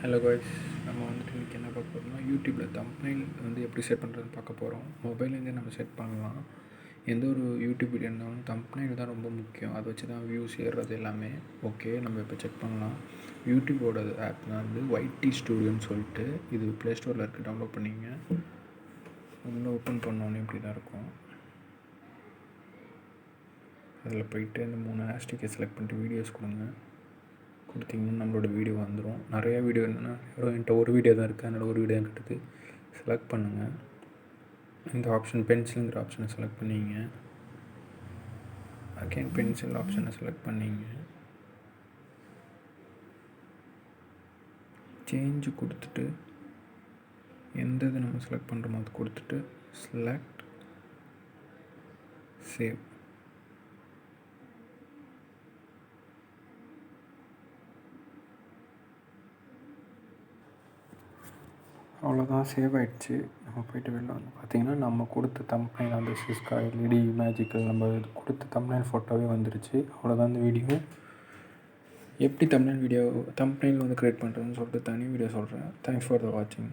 Hello guys, நம்ம வந்துட்டு இன்றைக்கி என்ன பார்க்க போகிறோம்னா யூடியூப்பில் தம்ப்நெயில் எப்படி செட் பண்ணுறதுன்னு பார்க்க போகிறோம். மொபைல்லேருந்தே நம்ம செட் பண்ணலாம். எந்த ஒரு யூடியூப் வீடியோ இருந்தாலும் தம்ப்நெயில் தான் ரொம்ப முக்கியம். அதை வச்சு தான் வியூஸ் ஏறுறது எல்லாமே. ஓகே, நம்ம இப்போ செக் பண்ணலாம். யூடியூபோட ஆப் தான் YT ஸ்டூடியோன்னு சொல்லிட்டு இது ப்ளே ஸ்டோரில் இருக்குது. டவுன்லோட் பண்ணிங்க. உள்ளே ஓப்பன் பண்ணோன்னே இப்படி தான் இருக்கும். அதில் போயிட்டு இந்த 3 ஹேஷ்டேக்கை செலக்ட் பண்ணிட்டு வீடியோஸ் கொடுத்தீங்கன்னா நம்மளோட வீடியோ வந்துடும். நிறையா வீடியோ இருந்ததுன்னா என்கிட்ட ஒரு வீடியோ தான் இருக்குது, அதனால் ஒரு வீடியோ கிட்டது செலக்ட் பண்ணுங்கள். இந்த ஆப்ஷன் பென்சிலுங்கிற ஆப்ஷனை செலக்ட் பண்ணிங்க. அகெயின் பென்சில் ஆப்ஷனை செலக்ட் பண்ணிங்க. சேஞ்சு கொடுத்துட்டு எந்த இது நம்ம செலக்ட் பண்ணுறோமோ அது கொடுத்துட்டு செலக்ட் சேவ். அவ்வளோதான், சேவ் ஆகிடுச்சு. நம்ம போய்ட்டு வெளில வந்து பார்த்திங்கன்னா நம்ம கொடுத்த தம்ப்நெயில் அந்த சிஸ்கா எல்இடி மேஜிக்கல் நம்ம கொடுத்த தம்ப்நெயில் ஃபோட்டோவே வந்துருச்சு. அவ்வளோதான் இந்த வீடியோ. எப்படி தம்ப்நெயில் க்ரியேட் பண்ணுறதுன்னு சொல்லிட்டு தனி வீடியோ சொல்கிறேன். தேங்க்ஸ் ஃபார் த வாட்சிங்.